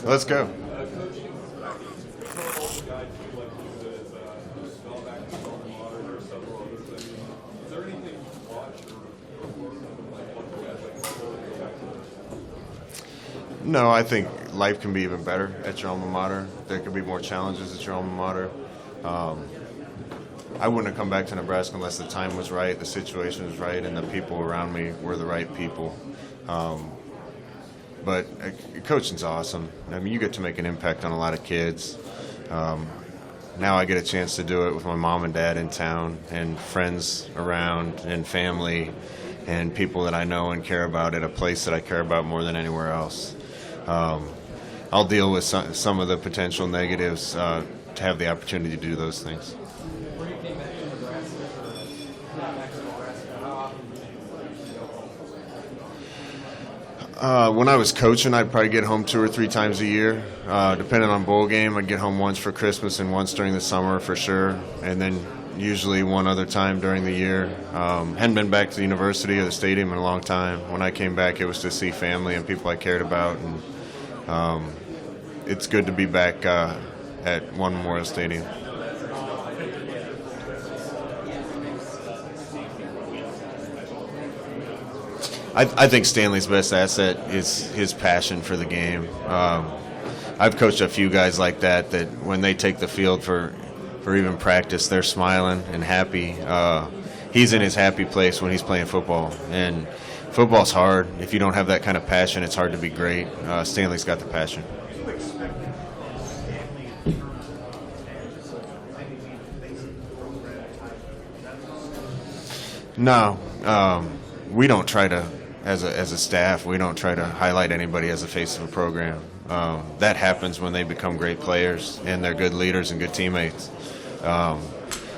Let's go. No, I think life can be even better at your alma mater. There could be more challenges at your alma mater. I wouldn't have come back to Nebraska unless the time was right, the situation was right, and the people around me were the right people. But coaching's awesome. I mean, you get to make an impact on a lot of kids. Now I get a chance to do it with my mom and dad in town and friends around and family and people that I know and care about at a place that I care about more than anywhere else. I'll deal with some of the potential negatives to have the opportunity to do those things. Where you came back to Nebraska or not back to Nebraska, how often did you go home? When I was coaching, I'd probably get home 2 or 3 times a year. Depending on bowl game, I'd get home once for Christmas and once during the summer for sure, and then usually one other time during the year. Hadn't been back to the university or the stadium in a long time. When I came back, it was to see family and people I cared about, and it's good to be back at One Memorial Stadium. I think Stanley's best asset is his passion for the game. I've coached a few guys like that when they take the field for even practice, they're smiling and happy. He's in his happy place when he's playing football, and football's hard. If you don't have that kind of passion, it's hard to be great. Stanley's got the passion. No, we don't try to, as a staff, we don't try to highlight anybody as the face of a program. That happens when they become great players and they're good leaders and good teammates.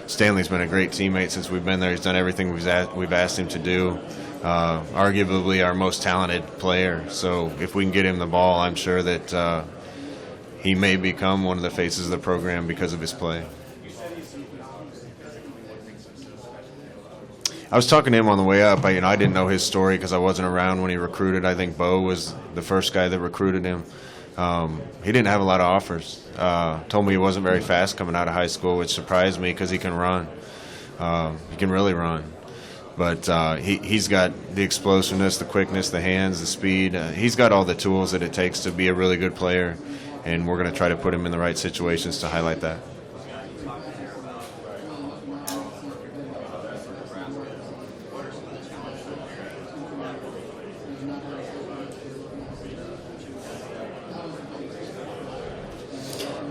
Stanley's been a great teammate since we've been there. He's done everything we've asked him to do. Arguably our most talented player. So if we can get him the ball, I'm sure that he may become one of the faces of the program because of his play. I was talking to him on the way up. I didn't know his story because I wasn't around when he recruited. I think Bo was the first guy that recruited him. He didn't have a lot of offers. Told me he wasn't very fast coming out of high school, which surprised me because he can run. He can really run. But he's got the explosiveness, the quickness, the hands, the speed. He's got all the tools that it takes to be a really good player, and we're going to try to put him in the right situations to highlight that.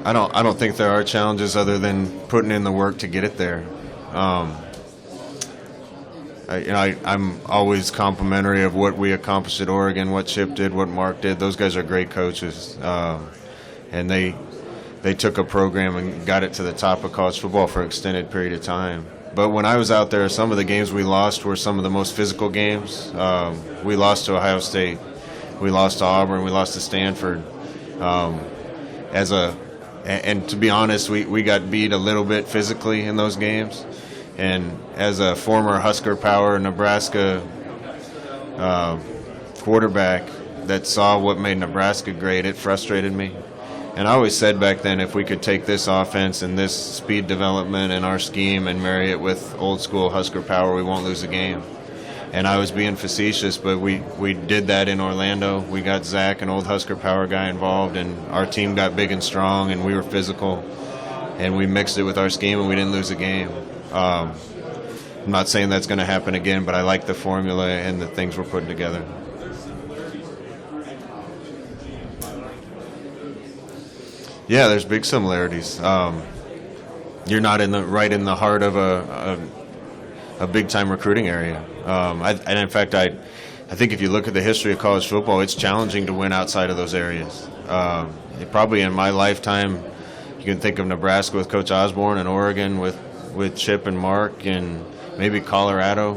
I don't think there are challenges other than putting in the work to get it there. I'm always complimentary of what we accomplished at Oregon, what Chip did, what Mark did. Those guys are great coaches, and they took a program and got it to the top of college football for an extended period of time. But when I was out there, some of the games we lost were some of the most physical games. We lost to Ohio State, we lost to Auburn, we lost to Stanford. And to be honest, we got beat a little bit physically in those games. And as a former Husker Power Nebraska quarterback that saw what made Nebraska great, it frustrated me. And I always said back then, if we could take this offense and this speed development and our scheme and marry it with old school Husker Power, we won't lose a game. And I was being facetious, but we did that in Orlando. We got Zach, an old Husker Power guy, involved, and our team got big and strong, and we were physical. And we mixed it with our scheme, and we didn't lose a game. I'm not saying that's going to happen again, but I like the formula and the things we're putting together. Yeah, there's big similarities. You're not right in the heart of a big-time recruiting area. And in fact, I think if you look at the history of college football, it's challenging to win outside of those areas. Probably in my lifetime, you can think of Nebraska with Coach Osborne and Oregon with Chip and Mark, and maybe Colorado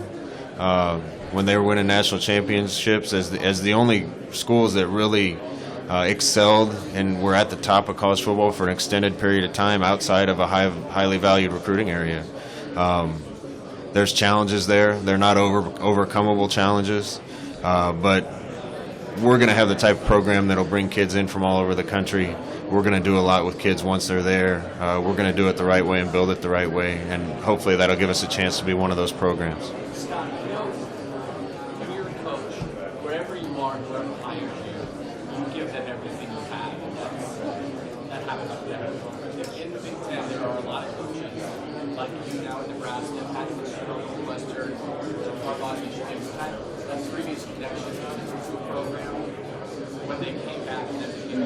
when they were winning national championships as the only schools that really excelled and were at the top of college football for an extended period of time outside of a highly valued recruiting area. There's challenges there. They're not overcomable challenges, but we're going to have the type of program that'll bring kids in from all over the country. We're going to do a lot with kids once they're there. We're going to do it the right way and build it the right way, and hopefully that'll give us a chance to be one of those programs. Scott, when you're a coach, wherever you are, whoever hires you give them everything you have. That happens with everyone. In the Big Ten, there are a lot of coaches, like you now in Nebraska, Patrick Fitzgerald, Western, Harbaugh, Michigan, who had a previous connection to a program. When they came back and everything,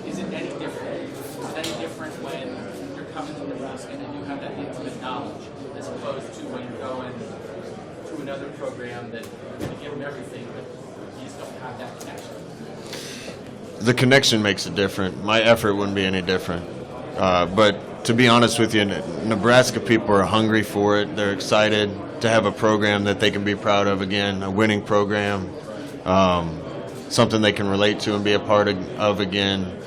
is it any different? Is it any different when you're coming to Nebraska and you have that intimate knowledge, as opposed to when you're going to another program that you give them everything, but you just don't have that connection? The connection makes it different. My effort wouldn't be any different. But to be honest with you, Nebraska people are hungry for it. They're excited to have a program that they can be proud of again, a winning program, something they can relate to and be a part of again.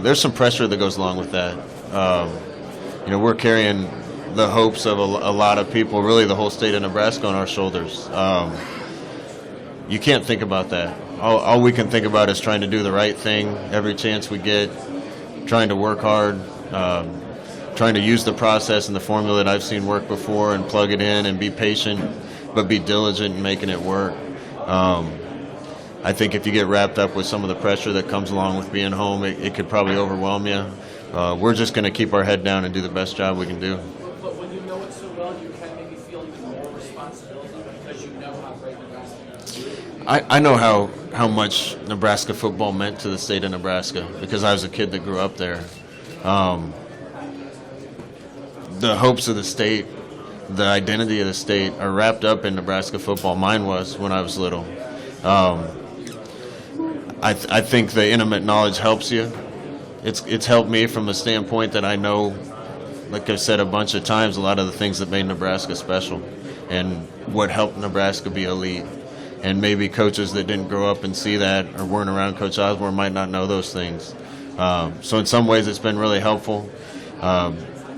There's some pressure that goes along with that. We're carrying the hopes of a lot of people, really the whole state of Nebraska, on our shoulders. You can't think about that. All we can think about is trying to do the right thing every chance we get, trying to work hard, trying to use the process and the formula that I've seen work before and plug it in and be patient, but be diligent in making it work. I think if you get wrapped up with some of the pressure that comes along with being home, it could probably overwhelm you. We're just going to keep our head down and do the best job we can do. But when you know it so well, you can maybe feel even more responsibility because you know how great Nebraska is. I know how much Nebraska football meant to the state of Nebraska because I was a kid that grew up there. The hopes of the state, the identity of the state are wrapped up in Nebraska football. Mine was when I was little. I think the intimate knowledge helps you. It's helped me from the standpoint that I know, like I've said a bunch of times, a lot of the things that made Nebraska special and what helped Nebraska be elite. And maybe coaches that didn't grow up and see that or weren't around Coach Osborne might not know those things. So in some ways it's been really helpful.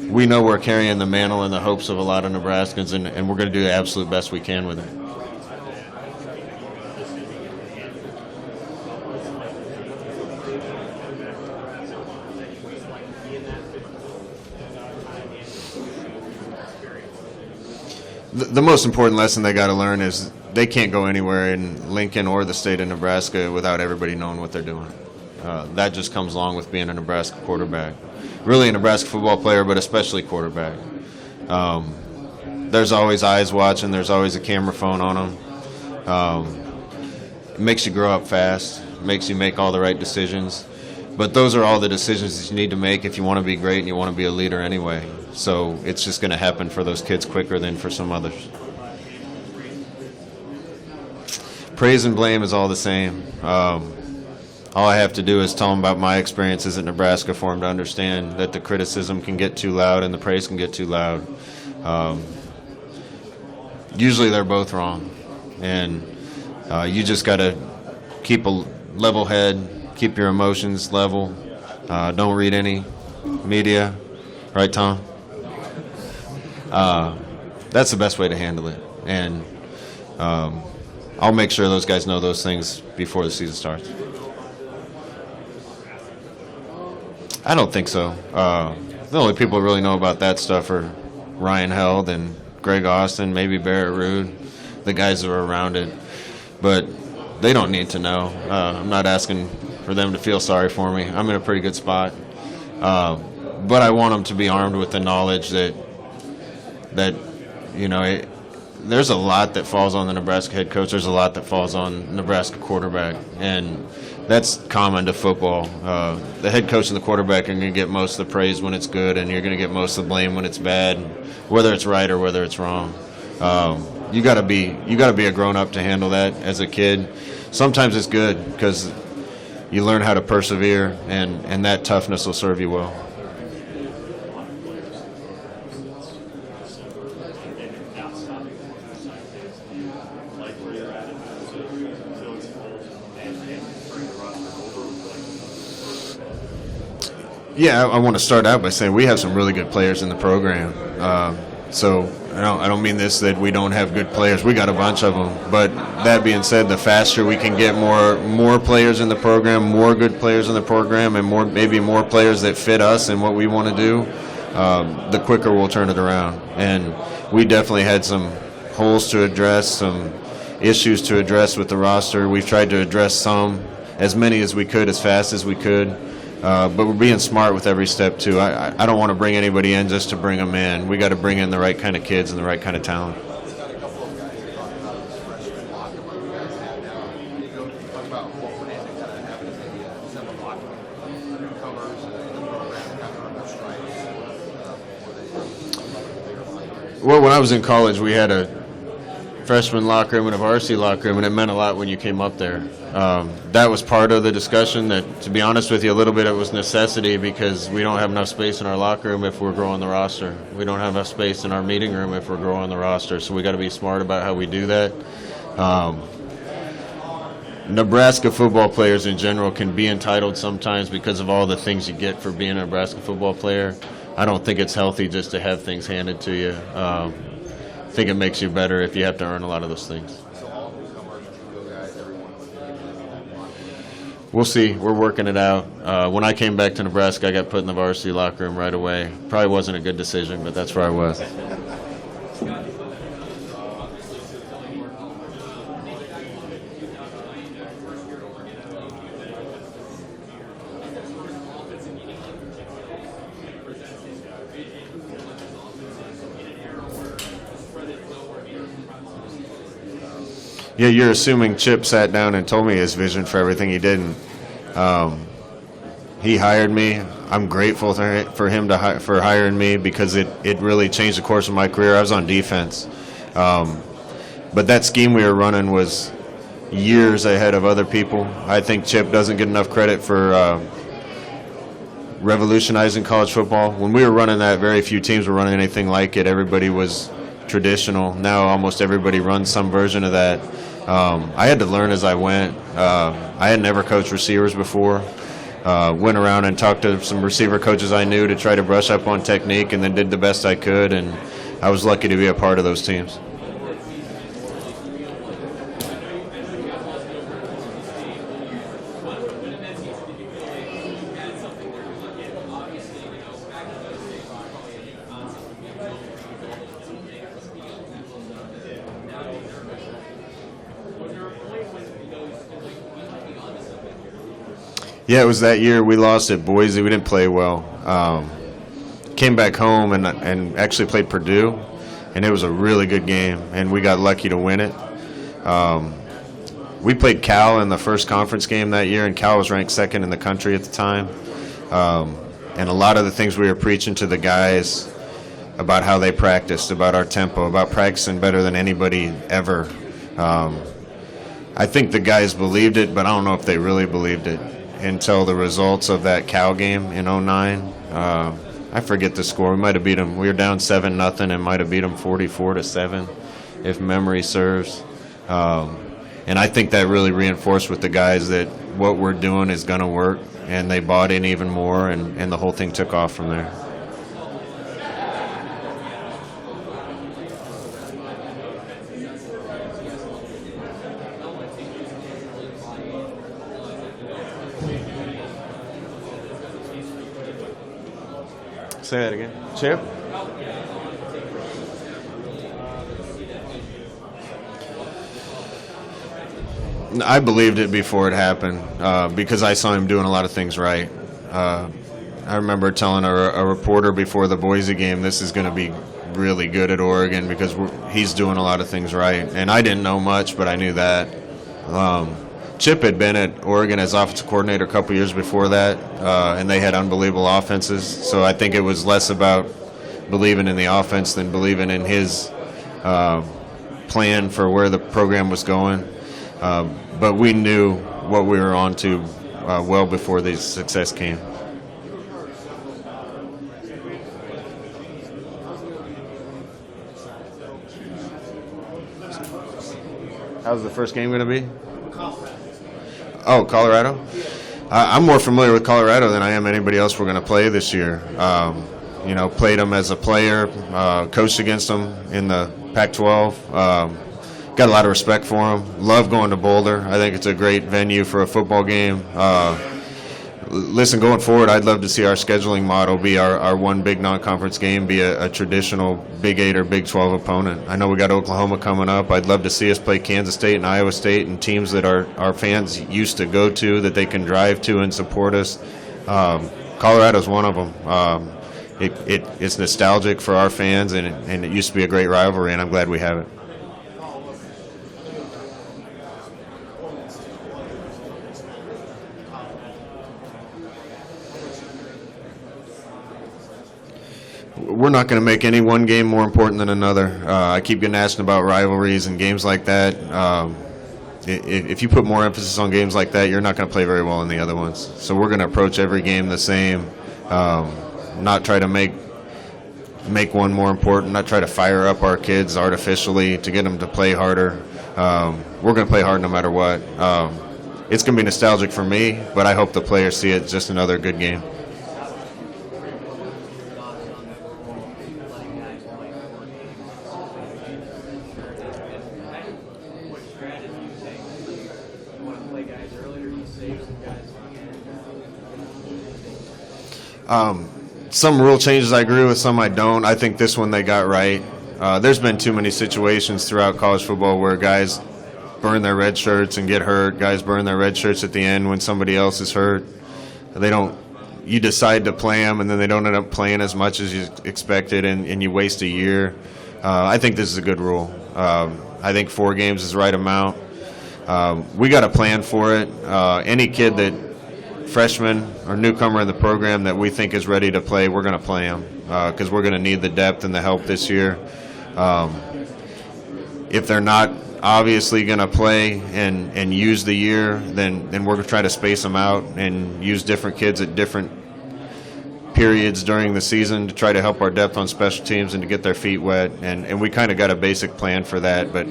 We know we're carrying the mantle and the hopes of a lot of Nebraskans, and we're going to do the absolute best we can with it. The most important lesson they got to learn is they can't go anywhere in Lincoln or the state of Nebraska without everybody knowing what they're doing. That just comes along with being a Nebraska quarterback. Really a Nebraska football player, but especially quarterback. There's always eyes watching. There's always a camera phone on them. It makes you grow up fast. It makes you make all the right decisions. But those are all the decisions that you need to make if you want to be great and you want to be a leader anyway. So it's just going to happen for those kids quicker than for some others. Praise and blame is all the same. All I have to do is tell them about my experiences at Nebraska for them to understand that the criticism can get too loud and the praise can get too loud. Usually they're both wrong. And you just got to keep a level head, keep your emotions level. Don't read any media. Right, Tom? That's the best way to handle it. And I'll make sure those guys know those things before the season starts. I don't think so. The only people who really know about that stuff are Ryan Held and Greg Austin, maybe Barrett Ruud, the guys that are around it. But they don't need to know. I'm not asking for them to feel sorry for me. I'm in a pretty good spot. But I want them to be armed with the knowledge that there's a lot that falls on the Nebraska head coach. There's a lot that falls on Nebraska quarterback, and that's common to football. The head coach and the quarterback are going to get most of the praise when it's good, and you're going to get most of the blame when it's bad, whether it's right or whether it's wrong. You got to be a grown up to handle that as a kid. Sometimes it's good because you learn how to persevere, and that toughness will serve you well. Yeah, I want to start out by saying we have some really good players in the program. So I don't mean this that we don't have good players. We got a bunch of them. But that being said, the faster we can get more players in the program, more good players in the program, and maybe more players that fit us and what we want to do, the quicker we'll turn it around. And we definitely had some holes to address, some issues to address with the roster. We've tried to address some, as many as we could, as fast as we could. But we're being smart with every step, too. I don't want to bring anybody in just to bring them in. We got to bring in the right kind of kids and the right kind of talent. Well, when I was in college, we had a freshman locker room and a varsity locker room, and it meant a lot when you came up there. That was part of the discussion. That, to be honest with you, a little bit it was necessity because we don't have enough space in our locker room if we're growing the roster. We don't have enough space in our meeting room if we're growing the roster. So we got to be smart about how we do that. Nebraska football players in general can be entitled sometimes because of all the things you get for being a Nebraska football player. I don't think it's healthy just to have things handed to you. I think it makes you better if you have to earn a lot of those things. We'll see. We're working it out. When I came back to Nebraska, I got put in the varsity locker room right away. Probably wasn't a good decision, but that's where I was. Yeah, you're assuming Chip sat down and told me his vision for everything. He didn't. He hired me. I'm grateful for him for hiring me because it really changed the course of my career. I was on defense. But that scheme we were running was years ahead of other people. I think Chip doesn't get enough credit for revolutionizing college football. When we were running that, very few teams were running anything like it. Everybody was traditional. Now almost everybody runs some version of that. I had to learn as I went. I had never coached receivers before. Went around and talked to some receiver coaches I knew to try to brush up on technique, and then did the best I could, and I was lucky to be a part of those teams. Yeah, it was that year we lost at Boise. We didn't play well. Came back home and actually played Purdue, and it was a really good game, and we got lucky to win it. We played Cal in the first conference game that year, and Cal was ranked second in the country at the time. And a lot of the things we were preaching to the guys about how they practiced, about our tempo, about practicing better than anybody ever. I think the guys believed it, but I don't know if they really believed it until the results of that Cal game in 2009. I forget the score. We might have beat them. We were down 7-0 and might have beat them 44-7, if memory serves. And I think that really reinforced with the guys that what we're doing is going to work, and they bought in even more, and the whole thing took off from there. Say that again. Chip? I believed it before it happened because I saw him doing a lot of things right. I remember telling a reporter before the Boise game, this is going to be really good at Oregon because he's doing a lot of things right. And I didn't know much, but I knew that. Chip had been at Oregon as offensive coordinator a couple years before that, and they had unbelievable offenses. So I think it was less about believing in the offense than believing in his plan for where the program was going. But we knew what we were on to well before the success came. How's the first game going to be? Oh, Colorado? I'm more familiar with Colorado than I am anybody else we're going to play this year. played them as a player, coached against them in the Pac-12. Got a lot of respect for them. Love going to Boulder. I think it's a great venue for a football game. Listen, going forward, I'd love to see our scheduling model be our one big non-conference game be a traditional Big 8 or Big 12 opponent. I know we got Oklahoma coming up. I'd love to see us play Kansas State and Iowa State and teams that our fans used to go to, that they can drive to and support us. Colorado's one of them. It's nostalgic for our fans, and it used to be a great rivalry, and I'm glad we have it. We're not going to make any one game more important than another. I keep getting asked about rivalries and games like that. If you put more emphasis on games like that, you're not going to play very well in the other ones. So we're going to approach every game the same, not try to make one more important, not try to fire up our kids artificially to get them to play harder. We're going to play hard no matter what. It's going to be nostalgic for me, but I hope the players see it just another good game. Some rule changes I agree with, some I don't. I think this one they got right. There's been too many situations throughout college football where guys burn their red shirts and get hurt. Guys burn their red shirts at the end when somebody else is hurt. You decide to play them, and then they don't end up playing as much as you expected, and you waste a year. I think this is a good rule. I think 4 games is the right amount. We got a plan for it. Any kid that freshman or newcomer in the program that we think is ready to play, we're going to play them because we're going to need the depth and the help this year. If they're not obviously going to play and use the year, then we're going to try to space them out and use different kids at different periods during the season to try to help our depth on special teams and to get their feet wet. And we kind of got a basic plan for that, but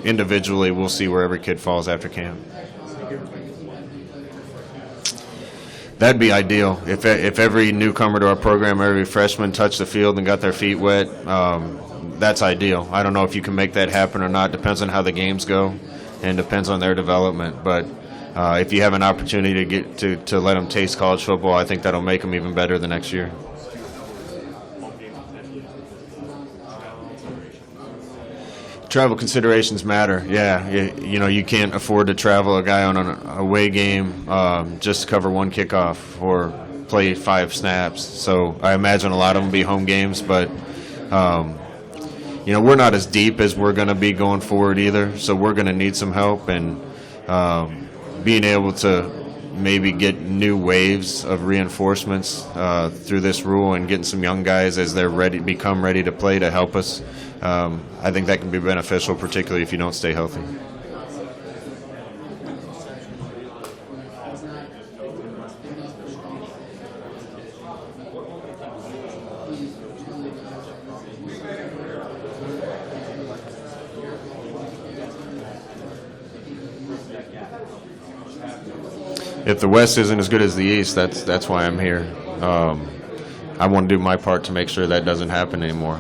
individually we'll see where every kid falls after camp. That'd be ideal. If every newcomer to our program, every freshman touched the field and got their feet wet, that's ideal. I don't know if you can make that happen or not. Depends on how the games go and depends on their development. But if you have an opportunity to get to let them taste college football, I think that'll make them even better the next year. Travel considerations matter. Yeah, you can't afford to travel a guy on an away game just to cover one kickoff or play 5 snaps. So I imagine a lot of them will be home games, but we're not as deep as we're going to be going forward either. So we're going to need some help, and being able to maybe get new waves of reinforcements through this rule and getting some young guys as they're become ready to play to help us. I think that can be beneficial, particularly if you don't stay healthy. If the West isn't as good as the East, that's why I'm here. I want to do my part to make sure that doesn't happen anymore.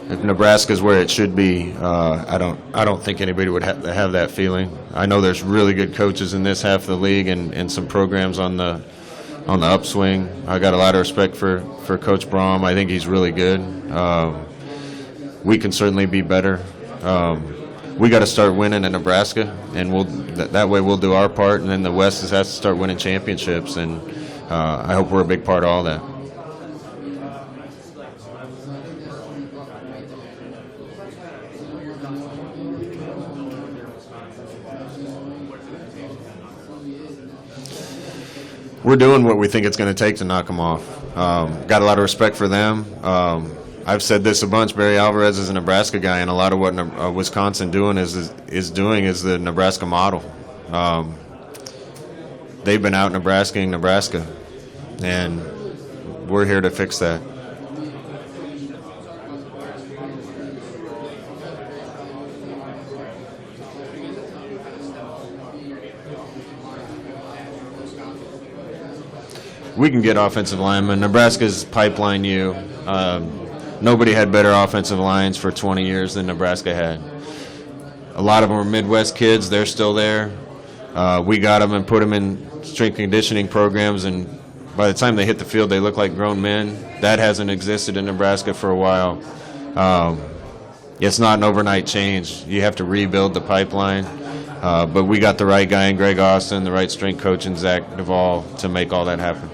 If Nebraska's where it should be, I don't think anybody would have that feeling. I know there's really good coaches in this half of the league and some programs on the upswing. I got a lot of respect for Coach Braum. I think he's really good. We can certainly be better. We got to start winning in Nebraska, and that way we'll do our part, and then the West has to start winning championships, and I hope we're a big part of all that. We're doing what we think it's going to take to knock them off. Got a lot of respect for them. I've said this a bunch. Barry Alvarez is a Nebraska guy, and a lot of what Wisconsin is doing is the Nebraska model. They've been out Nebraskaing Nebraska, and we're here to fix that. we can get offensive linemen. Nebraska's pipeline you. Nobody had better offensive lines for 20 years than Nebraska had. A lot of them are Midwest kids. They're still there. We got them and put them in strength conditioning programs, and by the time they hit the field, they look like grown men. That hasn't existed in Nebraska for a while. It's not an overnight change. You have to rebuild the pipeline. But we got the right guy in Greg Austin, the right strength coach in Zach Duvall to make all that happen.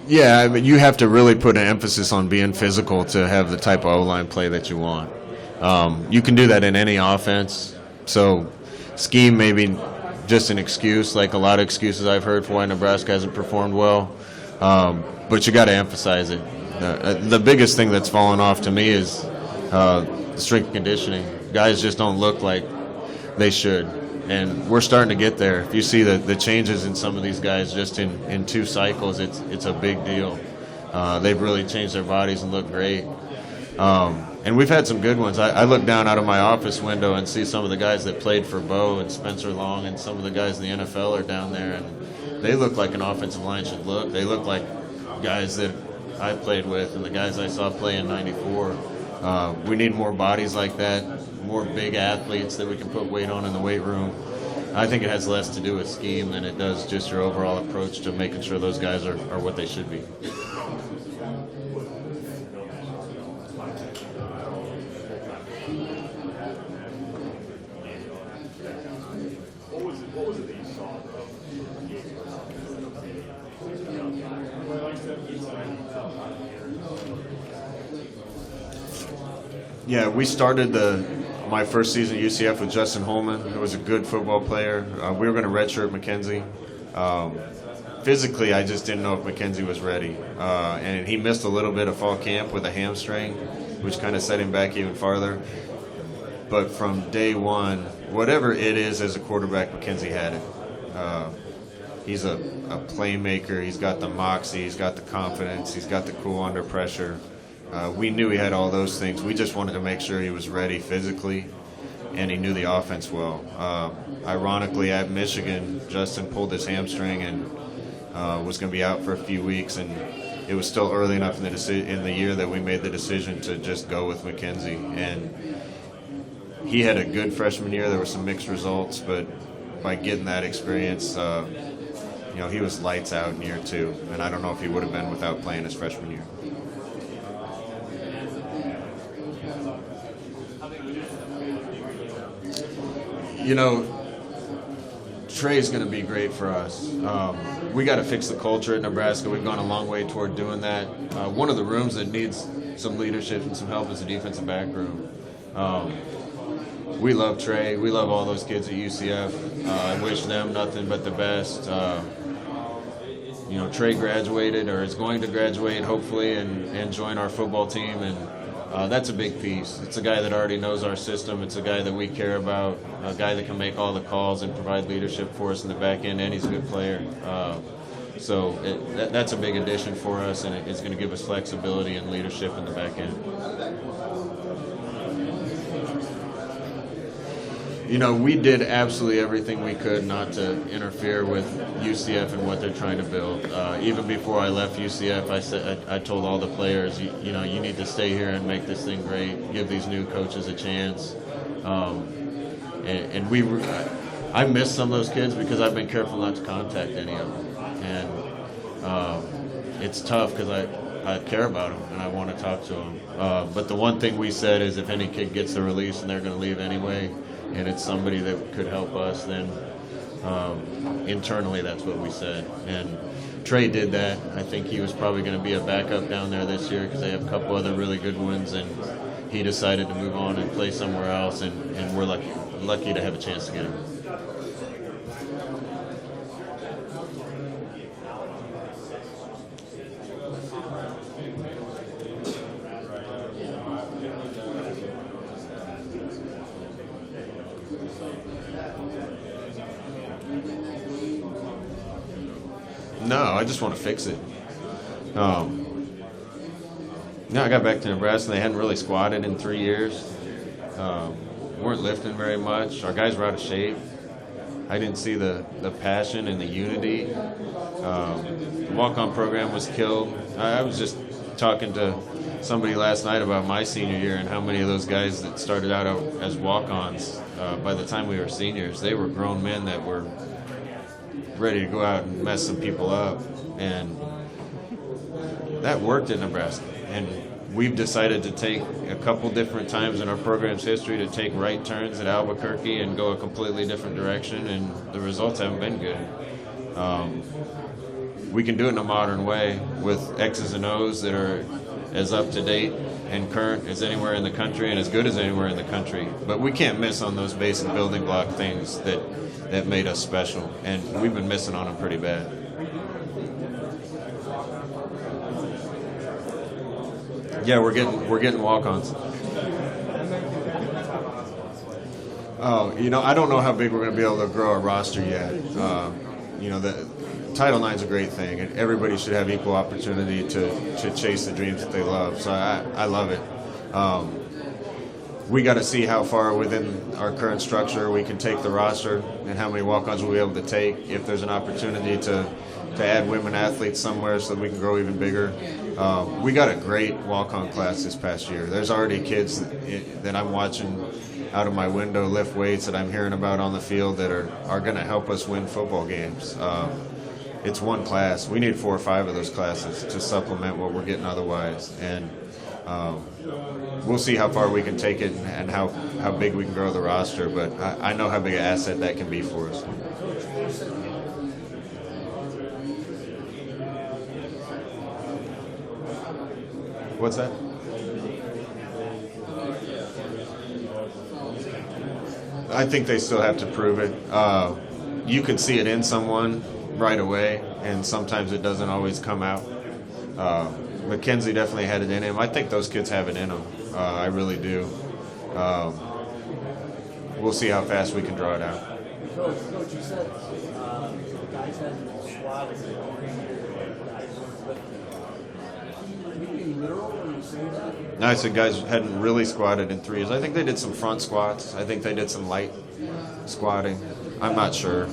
Yeah, I mean, you have to really put an emphasis on being physical to have the type of O-line play that you want. You can do that in any offense. So scheme may be just an excuse, like a lot of excuses I've heard for why Nebraska hasn't performed well. But you got to emphasize it. The biggest thing that's fallen off to me is strength conditioning. Guys just don't look like they should. And we're starting to get there. If you see the changes in some of these guys just in 2 cycles, it's a big deal. They've really changed their bodies and look great. And we've had some good ones. I look down out of my office window and see some of the guys that played for Bo and Spencer Long, and some of the guys in the NFL are down there, and they look like an offensive line should look. They look like guys that I played with and the guys I saw play in '94. We need more bodies like that, more big athletes that we can put weight on in the weight room. I think it has less to do with scheme than it does just your overall approach to making sure those guys are what they should be. What was it that you saw? Yeah, we started my first season at UCF with Justin Holman, who was a good football player. We were going to redshirt McKenzie. Physically, I just didn't know if McKenzie was ready. And he missed a little bit of fall camp with a hamstring, which kind of set him back even farther. But from day one, whatever it is as a quarterback, McKenzie had it. He's a playmaker. He's got the moxie. He's got the confidence. He's got the cool under pressure. We knew he had all those things. We just wanted to make sure he was ready physically, and he knew the offense well. Ironically, at Michigan, Justin pulled his hamstring and was going to be out for a few weeks, and it was still early enough in the year that we made the decision to just go with McKenzie. And he had a good freshman year. There were some mixed results, but by getting that experience, he was lights out in year 2, and I don't know if he would have been without playing his freshman year. Trey's going to be great for us. We got to fix the culture at Nebraska. We've gone a long way toward doing that. One of the rooms that needs some leadership and some help is the defensive back room. We love Trey. We love all those kids at UCF. I wish them nothing but the best. Trey graduated or is going to graduate, hopefully, and join our football team, and that's a big piece. It's a guy that already knows our system. It's a guy that we care about, a guy that can make all the calls and provide leadership for us in the back end, and he's a good player. So that's a big addition for us, and it's going to give us flexibility and leadership in the back end. We did absolutely everything we could not to interfere with UCF and what they're trying to build. Even before I left UCF, I told all the players, you need to stay here and make this thing great. Give these new coaches a chance. I miss some of those kids because I've been careful not to contact any of them, and it's tough because I care about them and I want to talk to them. But the one thing we said is if any kid gets the release and they're going to leave anyway, and it's somebody that could help us, then internally that's what we said. And Trey did that. I think he was probably going to be a backup down there this year because they have a couple other really good ones, and he decided to move on and play somewhere else, and we're lucky to have a chance to get him. No, I just want to fix it. Yeah, I got back to Nebraska. They hadn't really squatted in 3 years. Weren't lifting very much. Our guys were out of shape. I didn't see the passion and the unity. The walk-on program was killed. I was just talking to somebody last night about my senior year and how many of those guys that started out as walk-ons, by the time we were seniors, they were grown men that were ready to go out and mess some people up. And that worked in Nebraska. And we've decided to take a couple different times in our program's history to take right turns at Albuquerque and go a completely different direction, and the results haven't been good. We can do it in a modern way with X's and O's that are as up to date and current as anywhere in the country and as good as anywhere in the country. But we can't miss on those basic building block things that made us special, and we've been missing on them pretty bad. Yeah, we're getting walk-ons. Oh, I don't know how big we're going to be able to grow our roster yet. The Title IX is a great thing, and everybody should have equal opportunity to chase the dreams that they love. So I love it. We got to see how far within our current structure we can take the roster and how many walk-ons we'll be able to take. If there's an opportunity to add women athletes somewhere so that we can grow even bigger. We got a great walk-on class this past year. There's already kids that I'm watching out of my window lift weights that I'm hearing about on the field that are going to help us win football games. It's one class. We need 4 or 5 of those classes to supplement what we're getting otherwise. And we'll see how far we can take it and how big we can grow the roster. But I know how big an asset that can be for us. What's that? I think they still have to prove it. You can see it in someone right away, and sometimes it doesn't always come out. McKenzie definitely had it in him. I think those kids have it in them. I really do. We'll see how fast we can draw it out. Coach, you said guys had squats and are you being literal when you say that? No, I said guys hadn't really squatted in 3 years. I think they did some front squats. I think they did some light squatting. I'm not sure.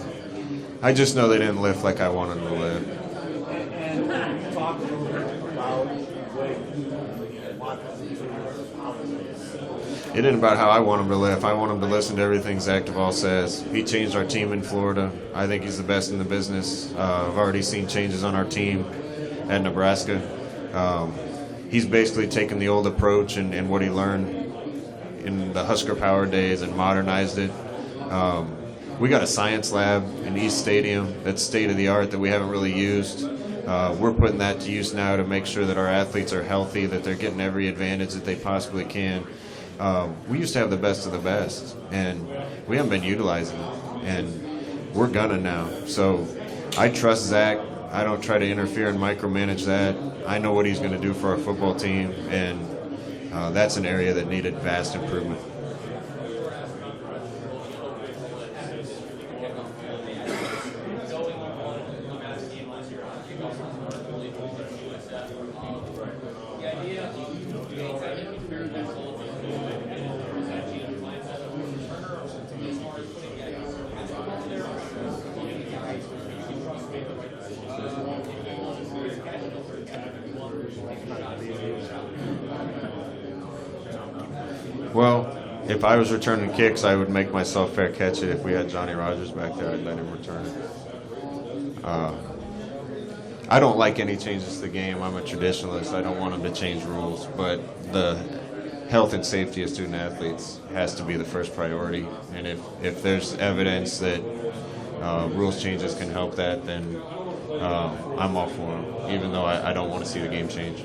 I just know they didn't lift like I wanted them to lift. And talk a little bit about what you want them to do. It isn't about how I want him to lift. I want him to listen to everything Zach Duvall says. He changed our team in Florida. I think he's the best in the business. I've already seen changes on our team at Nebraska. He's basically taken the old approach and what he learned in the Husker Power days and modernized it. We got a science lab in East Stadium that's state-of-the-art that we haven't really used. We're putting that to use now to make sure that our athletes are healthy, that they're getting every advantage that they possibly can. We used to have the best of the best, and we haven't been utilizing it, and we're gonna now. So I trust Zach. I don't try to interfere and micromanage that. I know what he's going to do for our football team, and that's an area that needed vast improvement. Well, if I was returning kicks, I would make myself fair catch it. If we had Johnny Rogers back there, I'd let him return it. I don't like any changes to the game. I'm a traditionalist. I don't want them to change rules. But the health and safety of student athletes has to be the first priority. And if there's evidence that rules changes can help that, then I'm all for them, even though I don't want to see the game change.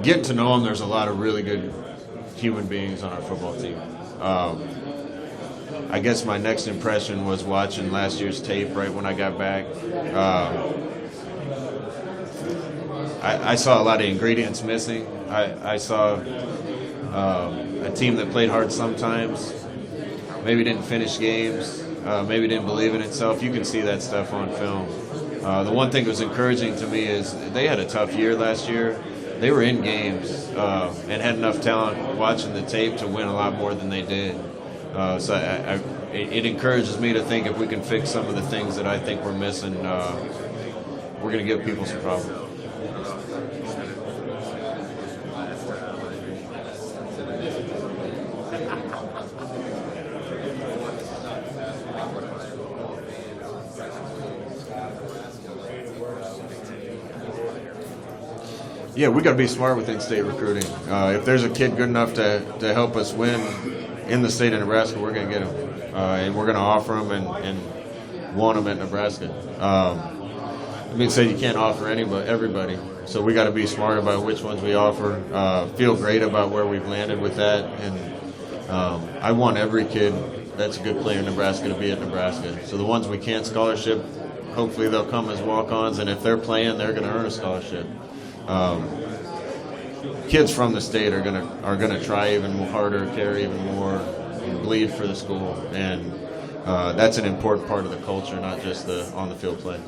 Getting to know them, there's a lot of really good human beings on our football team. I guess my next impression was watching last year's tape right when I got back. I saw a lot of ingredients missing. I saw a team that played hard sometimes, maybe didn't finish games, maybe didn't believe in itself. You can see that stuff on film. The one thing that was encouraging to me is they had a tough year last year. They were in games and had enough talent watching the tape to win a lot more than they did. So it encourages me to think if we can fix some of the things that I think we're missing, we're going to give people some problems. Yeah, we got to be smart with in-state recruiting. If there's a kid good enough to help us win in the state of Nebraska, we're going to get him, and we're going to offer him and want him at Nebraska. I mean, say you can't offer everybody, so we got to be smart about which ones we offer. Feel great about where we've landed with that, and I want every kid that's a good player in Nebraska to be at Nebraska. So the ones we can't scholarship, hopefully they'll come as walk-ons, and if they're playing, they're going to earn a scholarship. Kids from the state are gonna try even harder, care even more, and bleed for the school, and that's an important part of the culture, not just the on the field play.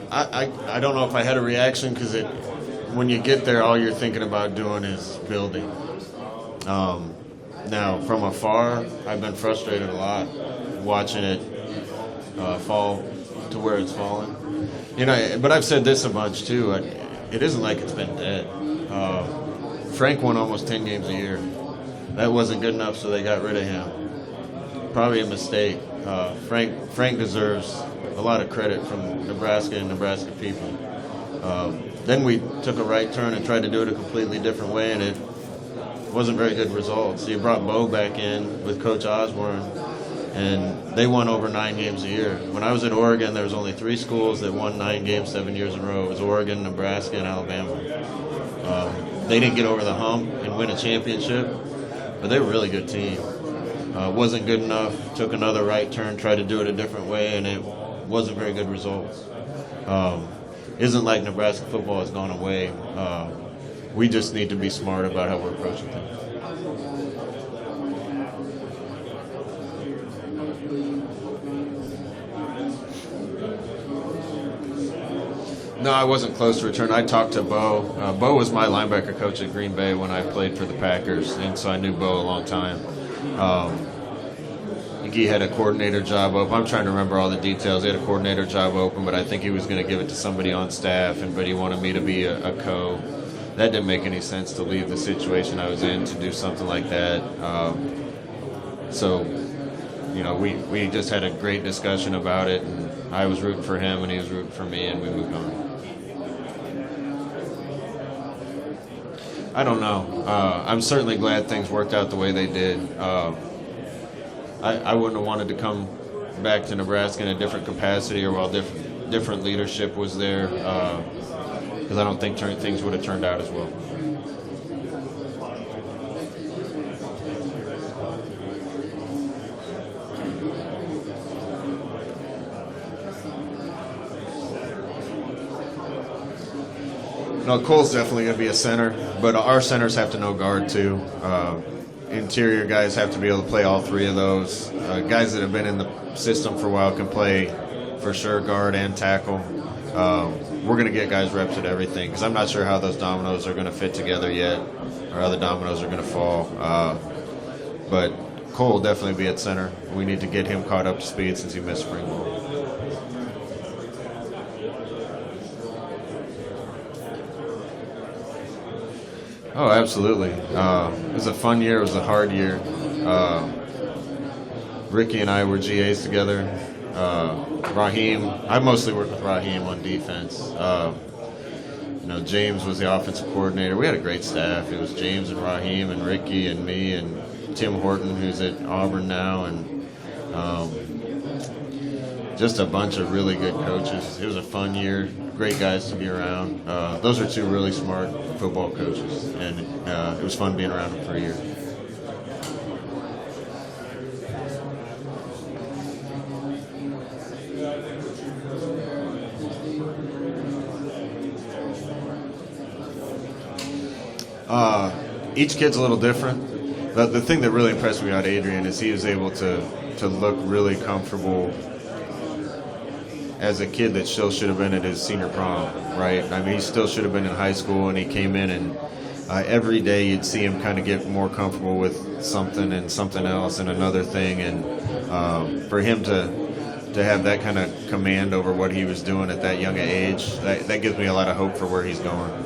I don't know if I had a reaction because when you get there, all you're thinking about doing is building. Now, from afar, I've been frustrated a lot watching it fall to where it's fallen. But I've said this a bunch too. It isn't like it's been dead. Frank won almost 10 games a year. That wasn't good enough, so they got rid of him. Probably a mistake. Frank deserves a lot of credit from Nebraska and Nebraska people. Then we took a right turn and tried to do it a completely different way, and it wasn't very good results. So you brought Bo back in with Coach Osborne, and they won over 9 games a year. When I was at Oregon, there was only 3 schools that won 9 games 7 years in a row. It was Oregon, Nebraska, and Alabama. They didn't get over the hump and win a championship, but they were a really good team. Wasn't good enough, took another right turn, tried to do it a different way, and it wasn't very good results. Isn't like Nebraska football has gone away. We just need to be smart about how we're approaching things. No, I wasn't close to return. I talked to Bo. Bo was my linebacker coach at Green Bay when I played for the Packers, and so I knew Bo a long time. I think he had a coordinator job open. I'm trying to remember all the details. He had a coordinator job open, but I think he was going to give it to somebody on staff, but he wanted me to be a co. That didn't make any sense to leave the situation I was in to do something like that. So, we just had a great discussion about it, and I was rooting for him, and he was rooting for me, and we moved on. I don't know. I'm certainly glad things worked out the way they did. I wouldn't have wanted to come back to Nebraska in a different capacity or while different leadership was there, because I don't think things would have turned out as well. No, Cole's definitely going to be a center, but our centers have to know guard too. Interior guys have to be able to play all 3 of those. Guys that have been in the system for a while can play for sure guard and tackle. We're going to get guys reps at everything because I'm not sure how those dominoes are going to fit together yet or how the dominoes are going to fall. But Cole will definitely be at center. We need to get him caught up to speed since he missed spring ball. Oh, absolutely. It was a fun year. It was a hard year. Ricky and I were GAs together. Raheem, I mostly worked with Raheem on defense. James was the offensive coordinator. We had a great staff. It was James and Raheem and Ricky and me and Tim Horton, who's at Auburn now, and just a bunch of really good coaches. It was a fun year. Great guys to be around. Those are 2 really smart football coaches, and it was fun being around them for a year. Each kid's a little different. But the thing that really impressed me about Adrian is he was able to look really comfortable as a kid that still should have been at his senior prom, right? I mean, he still should have been in high school, and he came in, and every day you'd see him kind of get more comfortable with something and something else and another thing. And for him to have that kind of command over what he was doing at that young age, that gives me a lot of hope for where he's going.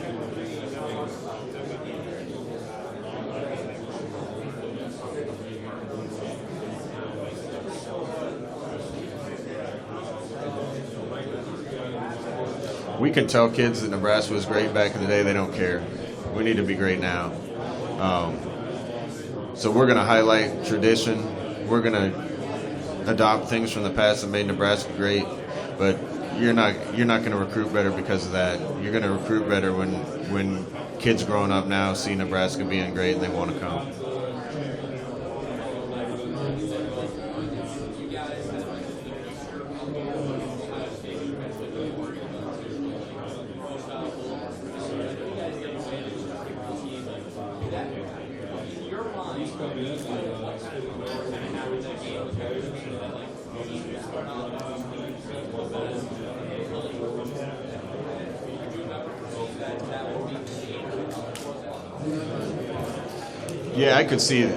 We can tell kids that Nebraska was great back in the day. They don't care. We need to be great now. So we're going to highlight tradition. We're going to adopt things from the past that made Nebraska great. But you're not going to recruit better because of that. You're going to recruit better when kids growing up now see Nebraska being great and they want to come. Yeah, I could see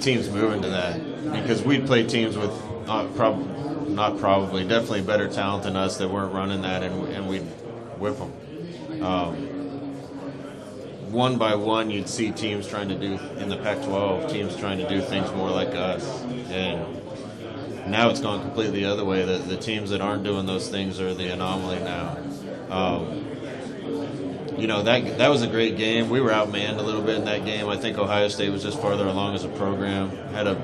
teams moving to that because we'd play teams with definitely better talent than us that weren't running that, and we'd whip them. One by one, you'd see teams trying to do, in the Pac-12, teams trying to do things more like us. And now it's gone completely the other way. The teams that aren't doing those things are the anomaly now. That was a great game. We were outmanned a little bit in that game. I think Ohio State was just farther along as a program. Had a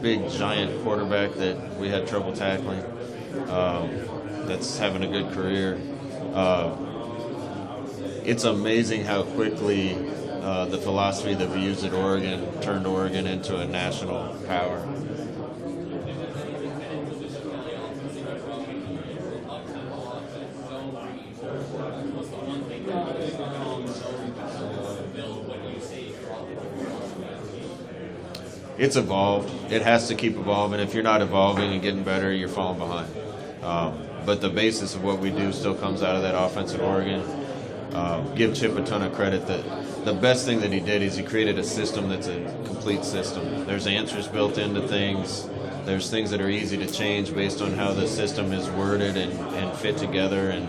big, giant quarterback that we had trouble tackling. That's having a good career. It's amazing how quickly the philosophy that we used at Oregon turned Oregon into a national power. It's evolved. It has to keep evolving. If you're not evolving and getting better, you're falling behind. But the basis of what we do still comes out of that offense at Oregon. Give Chip a ton of credit. That the best thing that he did is he created a system that's a complete system. There's answers built into things. There's things that are easy to change based on how the system is worded and fit together. And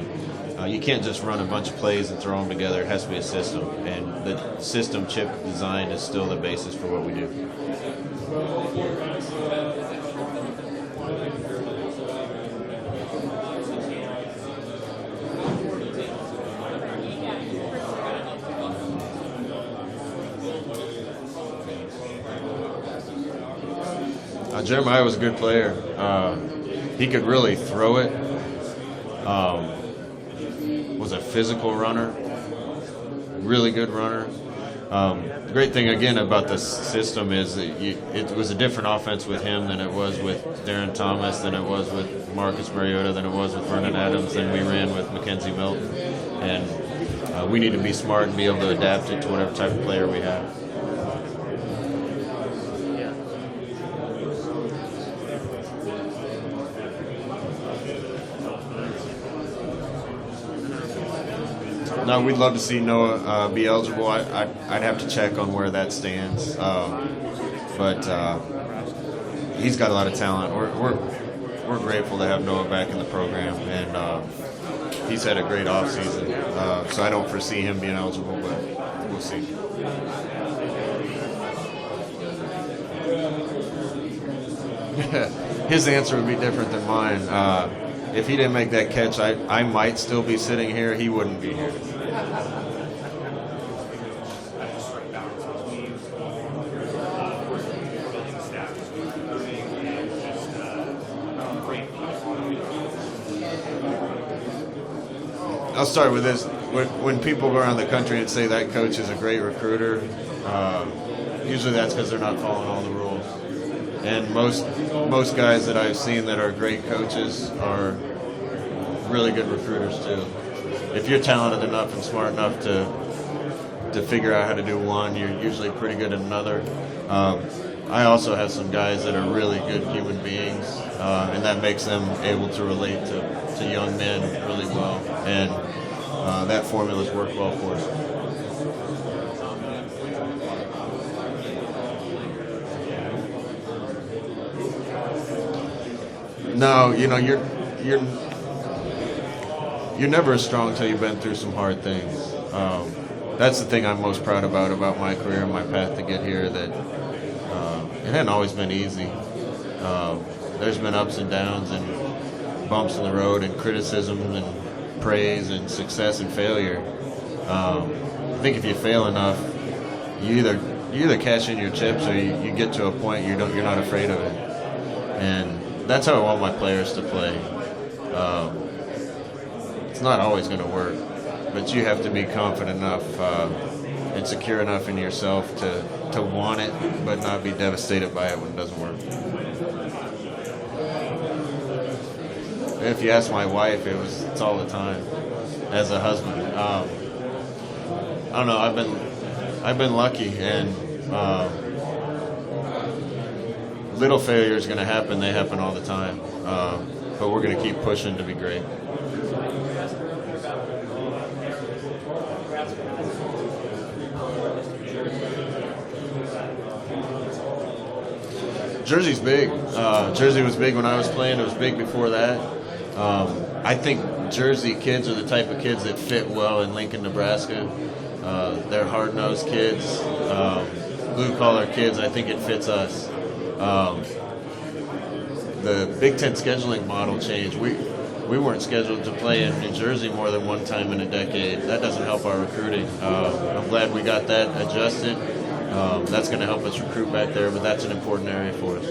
you can't just run a bunch of plays and throw them together. It has to be a system. And the system Chip designed is still the basis for what we do. Jeremiah was a good player. He could really throw it. Was a physical runner. Really good runner. The great thing, again, about the system is that it was a different offense with him than it was with Darren Thomas, than it was with Marcus Mariota, than it was with Vernon Adams, than we ran with Mackenzie Milton. And we need to be smart and be able to adapt it to whatever type of player we have. No, we'd love to see Noah be eligible. I'd have to check on where that stands, but he's got a lot of talent. We're grateful to have Noah back in the program, and he's had a great offseason. So I don't foresee him being eligible, but we'll see. His answer would be different than mine. If he didn't make that catch, I might still be sitting here. He wouldn't be here. I'll start with this. When people go around the country and say that coach is a great recruiter, usually that's because they're not following all the rules. And most guys that I've seen that are great coaches are really good recruiters too. If you're talented enough and smart enough to to figure out how to do one, you're usually pretty good at another. I also have some guys that are really good human beings, and that makes them able to relate to young men really well. And that formula's worked well for us. No, you're never as strong until you've been through some hard things. That's the thing I'm most proud about my career and my path to get here. That it hadn't always been easy. There's been ups and downs and bumps in the road and criticism and praise and success and failure. I think if you fail enough, you either cash in your chips or you get to a point you're not afraid of it. And that's how I want my players to play. It's not always going to work, but you have to be confident enough and secure enough in yourself to want it, but not be devastated by it when it doesn't work. If you ask my wife, it's all the time. As a husband, I don't know. I've been lucky, and little failure is going to happen. They happen all the time, but we're going to keep pushing to be great. Jersey's big. Jersey was big when I was playing. It was big before that. I think Jersey kids are the type of kids that fit well in Lincoln, Nebraska. They're hard-nosed kids, blue-collar kids. I think it fits us. The Big Ten scheduling model changed. We weren't scheduled to play in New Jersey more than one time in a decade. That doesn't help our recruiting. I'm glad we got that adjusted. That's going to help us recruit back there, but that's an important area for us.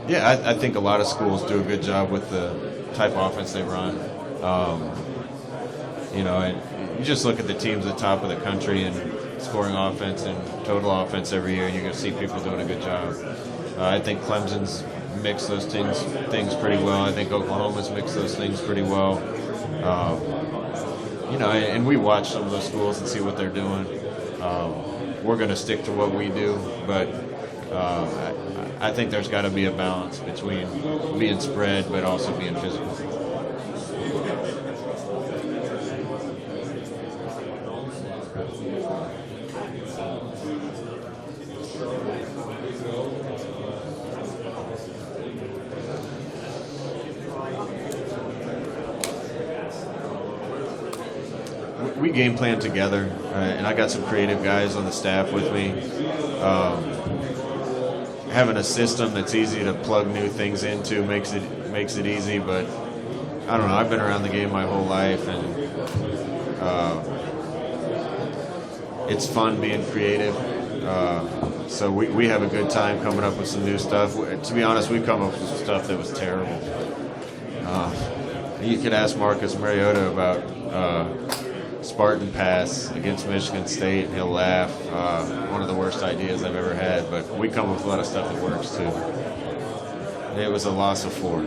Yeah, I think a lot of schools do a good job with the type of offense they run. And you just look at the teams at the top of the country and scoring offense and total offense every year, and you're going to see people doing a good job. I think Clemson's mixed those things pretty well. I think Oklahoma's mixed those things pretty well. And we watch some of those schools and see what they're doing. We're going to stick to what we do, but I think there's got to be a balance between being spread but also being physical. We game plan together, and I got some creative guys on the staff with me. Having a system that's easy to plug new things into makes it easy, but I don't know. I've been around the game my whole life, and it's fun being creative. So we have a good time coming up with some new stuff. To be honest, we've come up with some stuff that was terrible. You could ask Marcus Mariota about Spartan pass against Michigan State, and he'll laugh. One of the worst ideas I've ever had, but we come up with a lot of stuff that works too. It was a loss of 4.